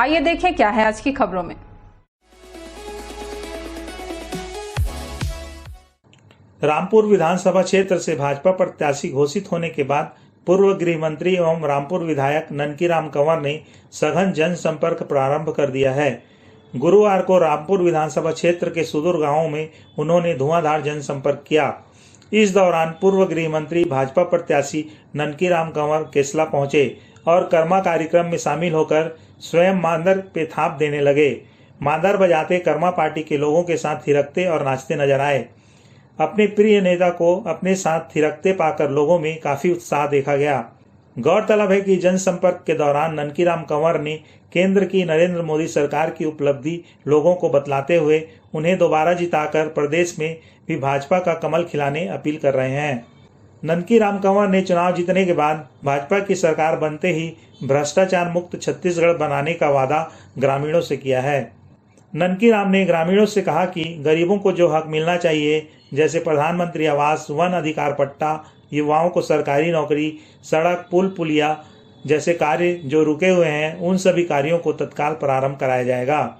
आइए देखें क्या है आज की खबरों में। रामपुर विधानसभा क्षेत्र से भाजपा प्रत्याशी घोषित होने के बाद पूर्व गृह मंत्री एवं रामपुर विधायक ननकीराम कंवर ने सघन जनसंपर्क प्रारंभ कर दिया है। गुरुवार को रामपुर विधानसभा क्षेत्र के सुदूर गांवों में उन्होंने धुआंधार जनसंपर्क किया। इस दौरान पूर्व गृह मंत्री भाजपा प्रत्याशी ननकीराम कंवर केसला पहुंचे और कर्मा कार्यक्रम में शामिल होकर स्वयं मांदर पे थाप देने लगे। मांदर बजाते कर्मा पार्टी के लोगों के साथ थिरकते और नाचते नजर आए। अपने प्रिय नेता को अपने साथ थिरकते पाकर लोगों में काफी उत्साह देखा गया। गौरतलब है कि जनसंपर्क के दौरान ननकीराम कंवर ने केंद्र की नरेंद्र मोदी सरकार की उपलब्धि लोगों को बतलाते हुए उन्हें दोबारा जिताकर प्रदेश में भी भाजपा का कमल खिलाने अपील कर रहे हैं। ननकीराम कंवर ने चुनाव जीतने के बाद भाजपा की सरकार बनते ही भ्रष्टाचार मुक्त छत्तीसगढ़ बनाने का वादा ग्रामीणों से किया है। ननकीराम ने ग्रामीणों से कहा कि गरीबों को जो हक मिलना चाहिए, जैसे प्रधानमंत्री आवास, वन अधिकार पट्टा, युवाओं को सरकारी नौकरी, सड़क, पुल पुलिया जैसे कार्य जो रुके हुए हैं, उन सभी कार्यों को तत्काल प्रारंभ कराया जाएगा।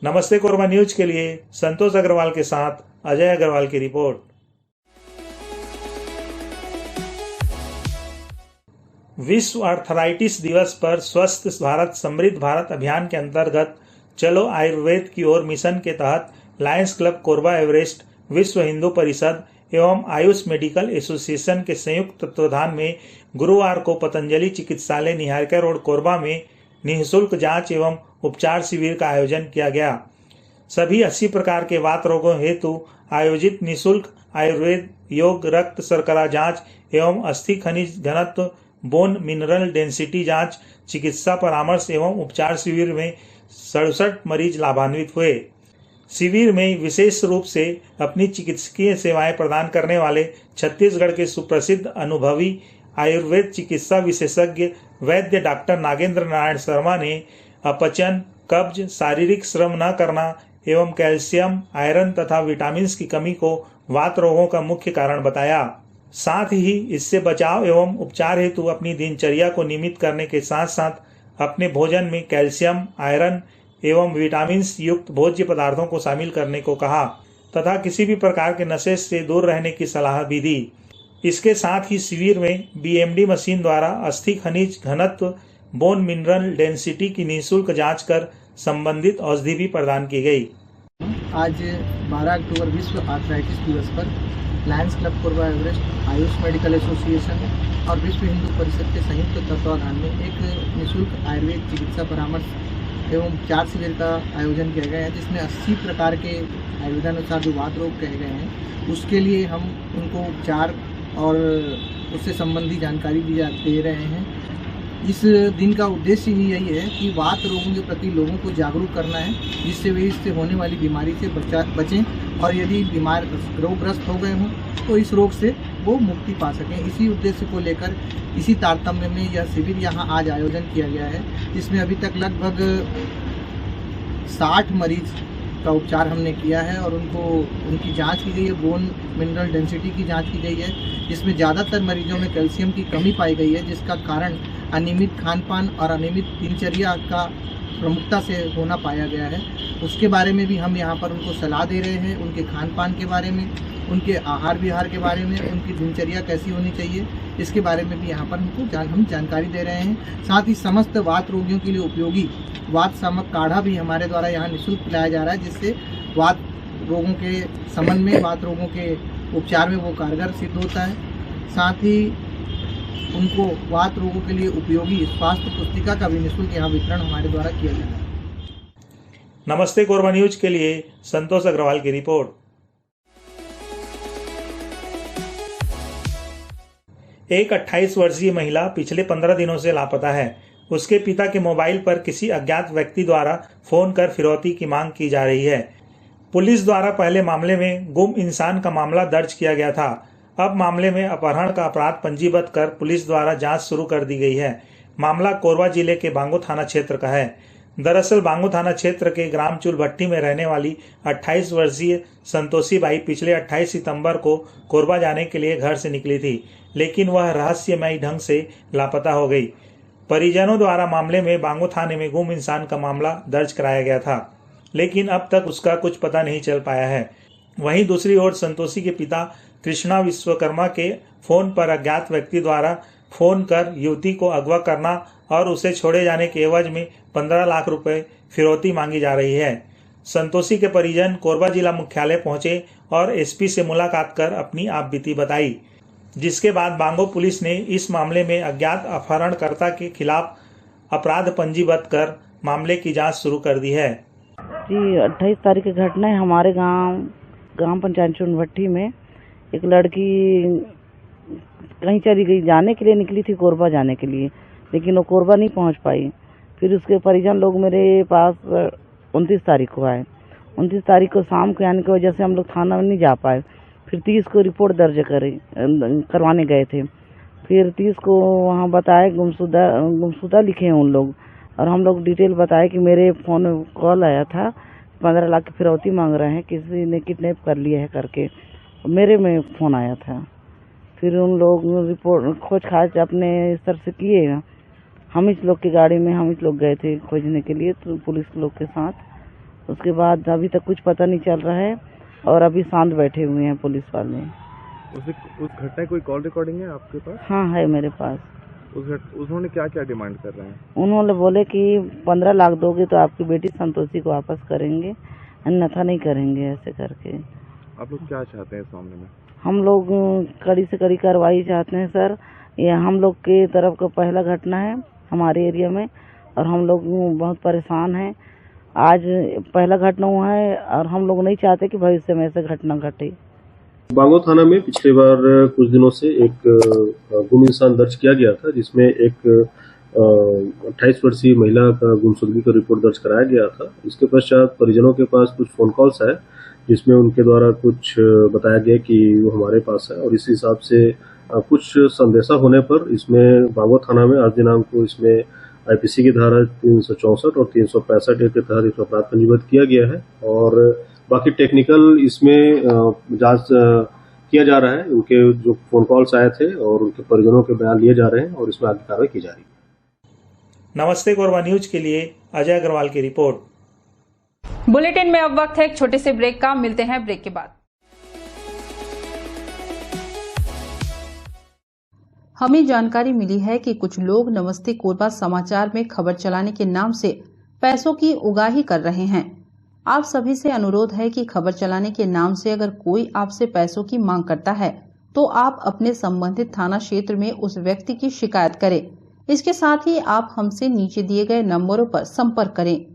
नमस्ते कोरबा न्यूज के लिए संतोष अग्रवाल के साथ अजय अग्रवाल की रिपोर्ट। विश्व आर्थराइटिस दिवस पर स्वस्थ भारत समृद्ध भारत अभियान के अंतर्गत चलो आयुर्वेद की ओर मिशन के तहत लायंस क्लब कोरबा एवरेस्ट, विश्व हिंदू परिषद एवं आयुष मेडिकल एसोसिएशन के संयुक्त तत्वाधान में गुरुवार को पतंजलि चिकित्सालय निहारिका रोड कोरबा में निःशुल्क जांच एवं उपचार शिविर का आयोजन किया गया। सभी 80 प्रकार के वात रोगों हेतु आयोजित निःशुल्क आयुर्वेद, योग, रक्त शर्करा जांच एवं अस्थि खनिज घनत्व, बोन मिनरल डेंसिटी जांच, चिकित्सा परामर्श एवं उपचार शिविर में 67 मरीज लाभान्वित हुए। शिविर में विशेष रूप से अपनी चिकित्सकीय सेवाएं प्रदान करने वाले छत्तीसगढ़ के सुप्रसिद्ध अनुभवी आयुर्वेद चिकित्सा विशेषज्ञ वैद्य डॉक्टर नागेंद्र नारायण शर्मा ने अपचन, कब्ज, शारीरिक श्रम न करना एवं कैल्शियम, आयरन तथा विटामिन की कमी को वात रोगों का मुख्य कारण बताया। साथ ही इससे बचाव एवं उपचार हेतु अपनी दिनचर्या को नियमित करने के साथ साथ अपने भोजन में कैल्शियम, आयरन एवं विटामिन युक्त भोज्य पदार्थों को शामिल करने को कहा तथा किसी भी प्रकार के नशे से दूर रहने की सलाह भी दी। इसके साथ ही शिविर में BMD मशीन द्वारा अस्थि खनिज घनत्व, बोन मिनरल डेंसिटी की निःशुल्क जांच कर संबंधित औषधि भी प्रदान की गई। आज 12 अक्टूबर विश्व आर्थराइटिस दिवस पर Lions club Korba Everest, Ayush medical association और विश्व हिंदू परिषद के संयुक्त तत्वाधान में एक निःशुल्क आयुर्वेद चिकित्सा परामर्श एवं उपचार शिविर का आयोजन किया गया है, जिसमें 80 प्रकार के आयुर्वेदानुसार जो वात रोग कहे गए हैं उसके लिए हम उनको उपचार और उससे संबंधी जानकारी दे रहे हैं। इस दिन का उद्देश्य ही यही है कि वात रोगों के प्रति लोगों को जागरूक करना है, जिससे वे इससे होने वाली बीमारी से बचें और यदि बीमार रोगग्रस्त हो गए हों तो इस रोग से वो मुक्ति पा सकें। इसी उद्देश्य को लेकर इसी तारतम्य में यह शिविर यहाँ आज आयोजन किया गया है, जिसमें अभी तक लगभग 60 मरीज का उपचार हमने किया है और उनकी जांच की गई है। बोन मिनरल डेंसिटी की जांच की गई है, जिसमें ज़्यादातर मरीजों में कैल्शियम की कमी पाई गई है, जिसका कारण अनियमित खान-पान और अनियमित दिनचर्या का प्रमुखता से होना पाया गया है। उसके बारे में भी हम यहाँ पर उनको सलाह दे रहे हैं, उनके खान-पान के बारे में उनके आहार विहार के बारे में, उनकी दिनचर्या कैसी होनी चाहिए, इसके बारे में भी यहाँ पर हम जानकारी दे रहे हैं। साथ ही समस्त वात रोगियों के लिए उपयोगी वात शामक काढ़ा भी हमारे द्वारा यहाँ निःशुल्क पिलाया जा रहा है, जिससे वात रोगों के संबंध में, वात रोगों के उपचार में वो कारगर सिद्ध होता है। साथ ही उनको वात रोगों के लिए उपयोगी स्वास्थ्य पुस्तिका का भी निःशुल्क यहाँ वितरण हमारे द्वारा किया जा रहा है। नमस्ते कोरबा न्यूज के लिए संतोष अग्रवाल की रिपोर्ट। एक 28 वर्षीय महिला पिछले 15 दिनों से लापता है। उसके पिता के मोबाइल पर किसी अज्ञात व्यक्ति द्वारा फोन कर फिरौती की मांग की जा रही है। पुलिस द्वारा पहले मामले में गुम इंसान का मामला दर्ज किया गया था। अब मामले में अपहरण का अपराध पंजीबद्ध कर पुलिस द्वारा जांच शुरू कर दी गई है। मामला कोरबा जिले के बांगो थाना क्षेत्र का है। दरअसल बांगो थाना क्षेत्र के ग्राम चुलभट्टी में रहने वाली 28 वर्षीय संतोषी बाई पिछले 28 सितंबर को कोरबा जाने के लिए घर से निकली थी, लेकिन वह रहस्यमयी ढंग से लापता हो गई। परिजनों द्वारा मामले में बांगो थाने में गुम इंसान का मामला दर्ज कराया गया था, लेकिन अब तक उसका कुछ पता नहीं चल पाया है। वहीं दूसरी ओर संतोषी के पिता कृष्णा विश्वकर्मा के फोन पर अज्ञात व्यक्ति द्वारा फोन कर युवती को अगवा करना और उसे छोड़े जाने के एवज में 15 लाख रुपए फिरौती मांगी जा रही है। संतोषी के परिजन कोरबा जिला मुख्यालय पहुंचे और एसपी से मुलाकात कर अपनी आपबीती बताई, जिसके बाद बांगो पुलिस ने इस मामले में अज्ञात अपहरणकर्ता के खिलाफ अपराध पंजीबद्ध कर मामले की जांच शुरू कर दी है। जी 28 तारीख की घटना है। हमारे ग्राम पंचायत चुनभट्टी में एक लड़की कहीं चली गई, जाने के लिए निकली थी कोरबा जाने के लिए, लेकिन वो कोरबा नहीं पहुंच पाई। फिर उसके परिजन लोग मेरे पास 29 तारीख को आए। 29 तारीख को शाम को आने की वजह से हम लोग थाना में नहीं जा पाए। फिर 30 को रिपोर्ट दर्ज करवाने गए थे। फिर 30 को वहाँ बताए गुमशुदा लिखे हैं उन लोग, और हम लोग डिटेल बताए कि मेरे फ़ोन में कॉल आया था, 15 लाख की फिरौती मांग रहे हैं, किसी ने किडनैप कर लिया है करके मेरे में फ़ोन आया था। फिर उन लोग रिपोर्ट खोज खाज अपने स्तर से किए। हम इस लोग की गाड़ी में हम इस लोग गए थे खोजने के लिए, तो पुलिस लोग के साथ। उसके बाद अभी तक कुछ पता नहीं चल रहा है और अभी शांत बैठे हुए हैं पुलिस वाले। उस घटना कोई कॉल रिकॉर्डिंग है आपके पास? हाँ है मेरे पास। उन्होंने क्या क्या डिमांड कर रहे हैं? उन्होंने बोले कि 15 लाख दोगे तो आपकी बेटी संतोषी को वापस करेंगे, अन्यथा नहीं करेंगे, ऐसे करके। आप लोग क्या चाहते हैं इस मामले में? हम लोग कड़ी से कड़ी कार्रवाई चाहते हैं सर। ये हम लोग के तरफ का पहला घटना है हमारे एरिया में, और हम लोग बहुत परेशान हैं। आज पहला घटना हुआ है और हम लोग नहीं चाहते कि भविष्य में ऐसे घटना घटे। बांगो थाना में पिछले बार कुछ दिनों से एक गुम इंसान दर्ज किया गया था, जिसमें एक 28 वर्षीय महिला का गुमशुदगी का रिपोर्ट दर्ज कराया गया था। इसके पश्चात परिजनों के पास कुछ फोन कॉल्स आए, जिसमें उनके द्वारा कुछ बताया गया कि वो हमारे पास है, और इस हिसाब से कुछ संदेशा होने पर इसमें बांगो थाना में आज दिनांक को इसमें आईपीसी की धारा 364 और 365 के तहत एक अपराध पंजीबद्ध किया गया है, और बाकी टेक्निकल इसमें जांच किया जा रहा है। उनके जो फोन कॉल्स आए थे और उनके परिजनों के बयान लिए जा रहे हैं और इसमें आगे कार्रवाई की जा रही है। नमस्ते कोरबा न्यूज के लिए अजय अग्रवाल की रिपोर्ट। बुलेटिन में अब वक्त है एक छोटे से ब्रेक का। मिलते हैं ब्रेक के बाद। हमें जानकारी मिली है कि कुछ लोग नमस्ते कोरबा समाचार में खबर चलाने के नाम से पैसों की उगाही कर रहे हैं। आप सभी से अनुरोध है कि खबर चलाने के नाम से अगर कोई आपसे पैसों की मांग करता है तो आप अपने संबंधित थाना क्षेत्र में उस व्यक्ति की शिकायत करें। इसके साथ ही आप हमसे नीचे दिए गए नंबरों पर संपर्क करें।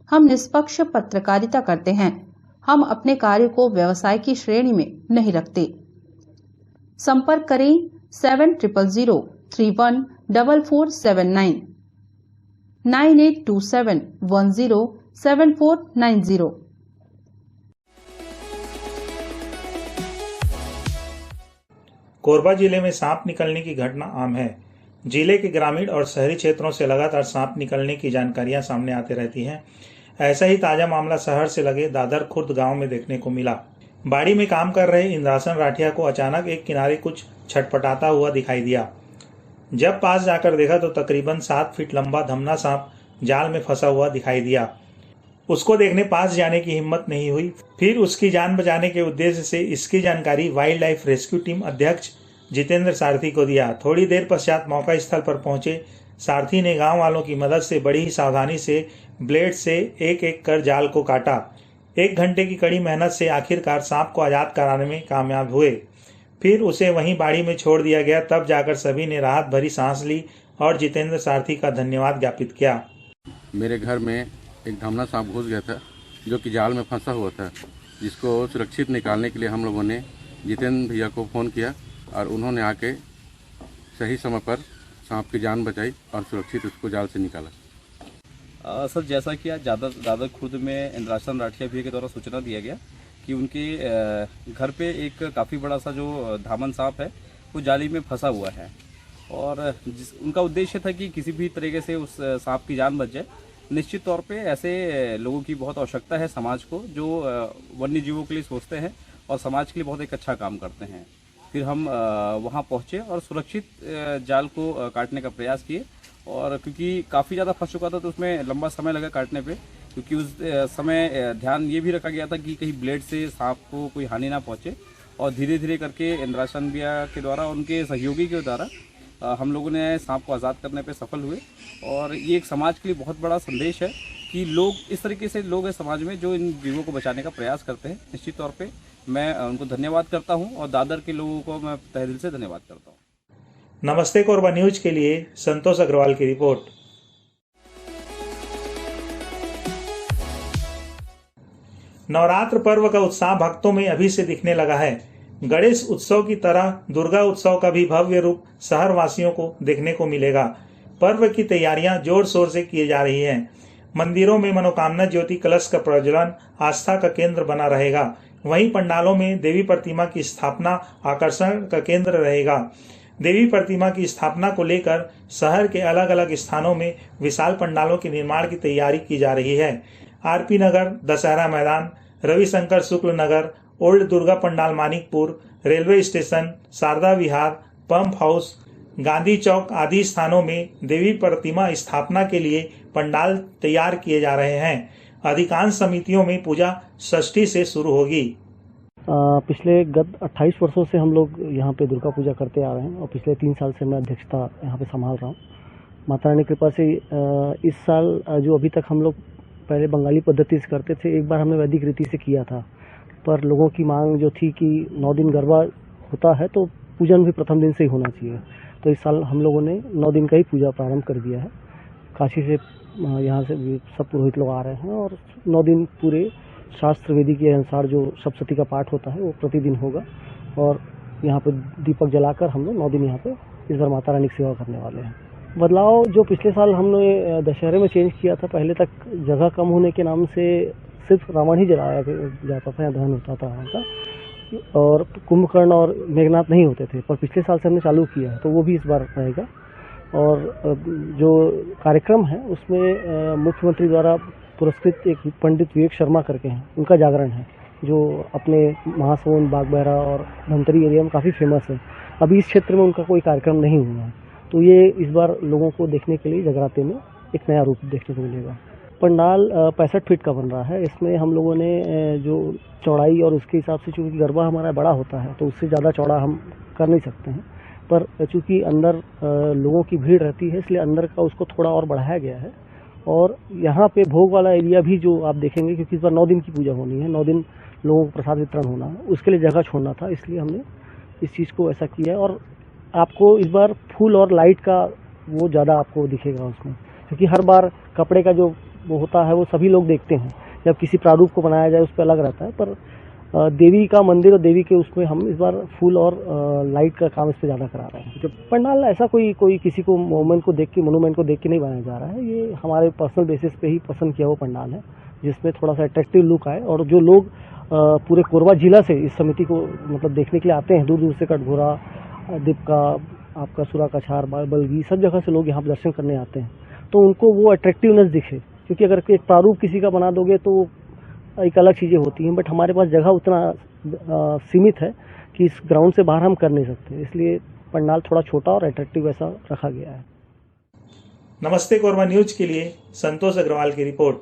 हम निष्पक्ष पत्रकारिता करते हैं। हम अपने कार्य को व्यवसाय की श्रेणी में नहीं रखते। संपर्क करें 7000314479 9827107490। कोरबा जिले में सांप निकलने की घटना आम है। जिले के ग्रामीण और शहरी क्षेत्रों से लगातार सांप निकलने की जानकारियां सामने आती रहती हैं। ऐसा ही ताजा मामला शहर से लगे दादर खुर्द गांव में देखने को मिला। बाड़ी में काम कर रहे इंद्रासन राठिया को अचानक एक किनारे कुछ छटपटाता हुआ दिखाई दिया। जब पास जाकर देखा तो तकरीबन 7 फीट लंबा धमना सांप जाल में फंसा हुआ दिखाई दिया। उसको देखने पास जाने की हिम्मत नहीं हुई। फिर उसकी जान बचाने के उद्देश्य से इसकी जानकारी वाइल्ड लाइफ रेस्क्यू टीम अध्यक्ष जितेंद्र सारथी को दिया। थोड़ी देर पश्चात मौका स्थल पर पहुंचे सारथी ने गांव वालों की मदद से बड़ी ही सावधानी से ब्लेड से एक एक कर जाल को काटा। 1 घंटे की कड़ी मेहनत से आखिरकार सांप को आजाद कराने में कामयाब हुए। फिर उसे वहीं बाड़ी में छोड़ दिया गया। तब जाकर सभी ने राहत भरी सांस ली और जितेंद्र सारथी का धन्यवाद ज्ञापित किया। मेरे घर में एक धामना सांप घुस गया था जो कि जाल में फंसा हुआ था, जिसको सुरक्षित निकालने के लिए हम लोगों ने जितेंद्र भैया को फ़ोन किया और उन्होंने आके सही समय पर सांप की जान बचाई और सुरक्षित उसको जाल से निकाला। सर, जैसा कि आज दादर खुर्द में इंद्रासन राठिया भैया के द्वारा सूचना दिया गया कि उनके घर पे एक काफ़ी बड़ा सा जो धामन सांप है वो जाली में फंसा हुआ है और उनका उद्देश्य था कि किसी भी तरीके से उस सांप की जान बच जाए। निश्चित तौर पे ऐसे लोगों की बहुत आवश्यकता है समाज को, जो वन्य जीवों के लिए सोचते हैं और समाज के लिए बहुत एक अच्छा काम करते हैं। फिर हम वहाँ पहुँचे और सुरक्षित जाल को काटने का प्रयास किए और क्योंकि काफ़ी ज़्यादा फंस चुका था तो उसमें लंबा समय लगा काटने पे, क्योंकि उस समय ध्यान ये भी रखा गया था कि कहीं ब्लेड से सांप को कोई हानि ना पहुँचे। और धीरे धीरे करके इंद्रासन भैया के द्वारा, उनके सहयोगी के द्वारा हम लोगों ने सांप को आज़ाद करने पे सफल हुए। और ये एक समाज के लिए बहुत बड़ा संदेश है कि लोग इस तरीके से लोग हैं समाज में जो इन जीवों को बचाने का प्रयास करते हैं। निश्चित तौर पे मैं उनको धन्यवाद करता हूं और दादर के लोगों को मैं तहे दिल से धन्यवाद करता हूं। नमस्ते कोरबा न्यूज के लिए संतोष अग्रवाल की रिपोर्ट। नवरात्र पर्व का उत्साह भक्तों में अभी से दिखने लगा है। गणेश उत्सव की तरह दुर्गा उत्सव का भी भव्य रूप शहर वासियों को देखने को मिलेगा। पर्व की तैयारियां जोर शोर से की जा रही हैं। मंदिरों में मनोकामना ज्योति कलश का प्रज्वलन आस्था का केंद्र बना रहेगा। वहीं पंडालों में देवी प्रतिमा की स्थापना आकर्षण का केंद्र रहेगा। देवी प्रतिमा की स्थापना को लेकर शहर के अलग अलग स्थानों में विशाल पंडालों के निर्माण की तैयारी की जा रही है। RP Nagar, Dussehra Maidan, Ravishankar Shukla Nagar, old Durga pandal Manikpur, railway station, Sharda Vihar, pump house, Gandhi Chowk आदि स्थानों में देवी प्रतिमा स्थापना के लिए पंडाल तैयार किए जा रहे हैं। अधिकांश समितियों में पूजा षष्ठी से शुरू होगी। पिछले गत 28 वर्षों से हम लोग यहाँ पे दुर्गा पूजा करते आ रहे हैं और पिछले 3 साल से मैं अध्यक्षता यहाँ पे संभाल रहा हूँ। माता रानी की कृपा से इस साल जो अभी तक हम लोग पहले बंगाली पद्धति से करते थे, एक बार हमने वैदिक रीति से किया था, पर लोगों की मांग जो थी कि 9 दिन गरबा होता है तो पूजन भी प्रथम दिन से ही होना चाहिए, तो इस साल हम लोगों ने 9 दिन का ही पूजा प्रारंभ कर दिया है। काशी से यहाँ से सब पुरोहित लोग आ रहे हैं और 9 दिन पूरे शास्त्र विधि के अनुसार जो सप्तशती का पाठ होता है वो प्रतिदिन होगा और यहाँ पे दीपक जलाकर हम लोग 9 दिन यहाँ पे इस बार माता रानी की सेवा करने वाले हैं। बदलाव जो पिछले साल हमने दशहरे में चेंज किया था, पहले तक जगह कम होने के नाम से सिर्फ रावण ही जलाया जाता था या दहन होता था वहाँ का, और कुंभकर्ण और मेघनाथ नहीं होते थे, पर पिछले साल से हमने चालू किया है तो वो भी इस बार रहेगा। और जो कार्यक्रम है उसमें मुख्यमंत्री द्वारा पुरस्कृत एक पंडित विवेक शर्मा करके हैं, उनका जागरण है जो अपने महासोन, बागबहरा और धमतरी एरिया में काफ़ी फेमस है। अभी इस क्षेत्र में उनका कोई कार्यक्रम नहीं हुआ है, तो ये इस बार लोगों को देखने के लिए जगराते में एक नया रूप देखने को मिलेगा। पंडाल 65 फीट का बन रहा है। इसमें हम लोगों ने जो चौड़ाई और उसके हिसाब से, चूँकि गरबा हमारा बड़ा होता है तो उससे ज़्यादा चौड़ा हम कर नहीं सकते हैं, पर चूँकि अंदर लोगों की भीड़ रहती है इसलिए अंदर का उसको थोड़ा और बढ़ाया गया है। और यहाँ पे भोग वाला एरिया भी जो आप देखेंगे, क्योंकि इस बार 9 दिन की पूजा होनी है, 9 दिन लोगों को प्रसाद वितरण होना है, उसके लिए जगह छोड़ना था, इसलिए हमने इस चीज़ को ऐसा किया है। और आपको इस बार फूल और लाइट का वो ज़्यादा आपको दिखेगा उसमें, क्योंकि हर बार कपड़े का जो वो होता है वो सभी लोग देखते हैं, जब किसी प्रारूप को बनाया जाए उस पर अलग रहता है, पर देवी का मंदिर और देवी के उसमें हम इस बार फूल और लाइट का काम इस पर ज़्यादा करा रहे हैं। जब पंडाल ऐसा कोई किसी को मोमेंट को देख के, मोनूमेंट को देख के नहीं बनाया जा रहा है, ये हमारे पर्सनल बेसिस पे ही पसंद किया हुआ पंडाल है जिसमें थोड़ा सा अट्रैक्टिव लुक आए। और जो लोग पूरे कोरबा जिला से इस समिति को मतलब देखने के लिए आते हैं, दूर दूर से, कटघोरा, दीपका, आपका सुरा कछार, बलगी, सब जगह से लोग यहाँ पर दर्शन करने आते हैं, तो उनको वो अट्रैक्टिवनेस दिखे। क्योंकि अगर एक प्रारूप किसी का बना दोगे तो एक अलग चीज़ें होती हैं, बट हमारे पास जगह उतना सीमित है कि इस ग्राउंड से बाहर हम कर नहीं सकते, इसलिए पंडाल थोड़ा छोटा और अट्रैक्टिव ऐसा रखा गया है। नमस्ते कोरबा न्यूज के लिए संतोष अग्रवाल की रिपोर्ट।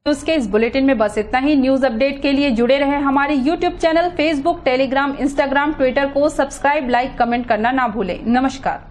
न्यूज के इस बुलेटिन में बस इतना ही। न्यूज अपडेट के लिए जुड़े रहे हमारे YouTube channel, Facebook, Telegram, Instagram, Twitter को सब्सक्राइब, लाइक, कमेंट करना ना भूलें। नमस्कार।